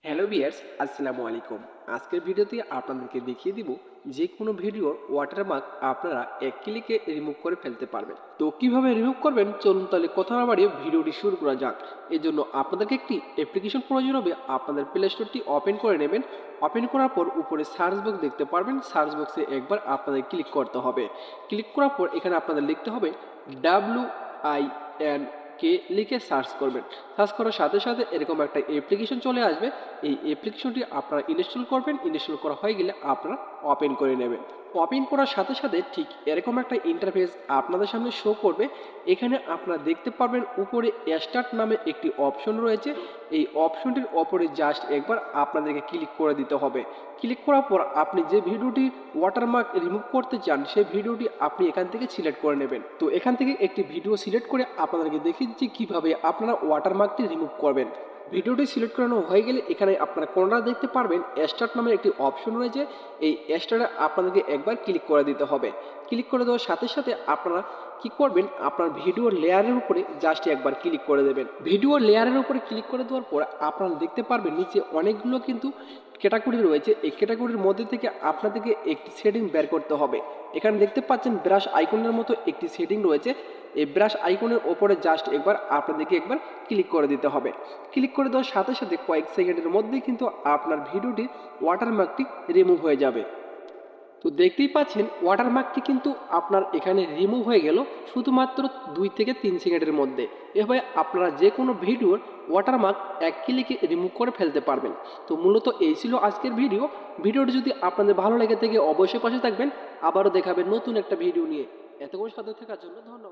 Hello viewers, আসসালামু আলাইকুম। আজকের ভিডিওতে আপনাদেরকে দেখিয়ে দিব যে কোনো ভিডিওর ওয়াটারমার্ক আপনারা এক ক্লিকে রিমুভ করে ফেলতে পারবেন। তো কিভাবে রিমুভ করবেন চলুন তাহলে কথা না বাড়িয়ে ভিডিওটি শুরু করা যাক। এর জন্য আপনাদেরকে একটি অ্যাপ্লিকেশন প্রয়োজন হবে। আপনাদের প্লে স্টোরটি ওপেন করে নেবেন। ওপেন করার পর উপরে সার্চ বক্স দেখতে পারবেন। সার্চ বক্সে একবার আপনাদের ক্লিক করতে হবে। ক্লিক করার পর এখানে আপনাদের লিখতে হবে WIN কে লিখে সার্চ করবেন। সার্চ করার সাথে সাথে এরকম একটা অ্যাপ্লিকেশন চলে আসবে। এই অ্যাপ্লিকেশনটি আপনারা ইনস্টল করবেন। ইনস্টল করা হয়ে গেলে আপনারা ওপেন করে নেবেন। ওপেন করার সাথে সাথে ঠিক এরকম একটা ইন্টারফেস আপনাদের সামনে শো করবে। এখানে আপনারা দেখতে পারবেন উপরে স্টার্ট নামে একটি অপশন রয়েছে। এই অপশনটির ওপরে জাস্ট একবার আপনাদেরকে ক্লিক করে দিতে হবে। ক্লিক করার পর আপনি যে ভিডিওটি ওয়াটারমার্ক রিমুভ করতে চান সেই ভিডিওটি আপনি এখান থেকে সিলেক্ট করে নেবেন। তো এখান থেকে একটি ভিডিও সিলেক্ট করে আপনাদেরকে দেখিয়ে দিচ্ছি কীভাবে আপনারা ওয়াটারমার্কটি রিমুভ করবেন। ভিডিওটি সিলেক্ট করানো হয়ে গেলে এখানে আপনারা কোণায় দেখতে পারবেন স্টার্ট নামের একটি অপশন রয়েছে। এই স্টার্টে আপনাদেরকে একবার ক্লিক করে দিতে হবে। ক্লিক করে দেওয়ার সাথে সাথে আপনারা কি করবেন, আপনার ভিডিওর লেয়ারের উপরে জাস্ট একবার ক্লিক করে দেবেন। ভিডিও লেয়ারের উপরে ক্লিক করে দেওয়ার পর আপনারা দেখতে পারবেন নিচে অনেকগুলো কিন্তু ক্যাটাগরি রয়েছে। এই ক্যাটাগরির মধ্যে থেকে আপনাদেরকে একটি সেটিং বের করতে হবে। এখানে দেখতে পাচ্ছেন ব্রাশ আইকনের মতো একটি সেটিং রয়েছে। এই ব্রাশ আইকনের ওপরে জাস্ট একবার আপনাদেরকে একবার ক্লিক করে দিতে হবে। ক্লিক করে দেওয়ার সাথে সাথে কয়েক সেকেন্ডের মধ্যেই কিন্তু আপনার ভিডিওটি ওয়াটারমার্কটি রিমুভ হয়ে যাবে। তো দেখতেই পাচ্ছেন ওয়াটারমার্কটি কিন্তু আপনার এখানে রিমুভ হয়ে গেল শুধুমাত্র 2 থেকে 3 সেকেন্ডের মধ্যে। এভাবে আপনারা যে কোনো ভিডিওর ওয়াটারমার্ক এক ক্লিকে রিমুভ করে ফেলতে পারবেন। তো মূলত এই ছিল আজকের ভিডিও। ভিডিওটি যদি আপনাদের ভালো লেগে থাকে অবশ্যই পাশে থাকবেন। আবারও দেখাবেন নতুন একটা ভিডিও নিয়ে। এতক্ষণ সাথে থাকার জন্য ধন্যবাদ।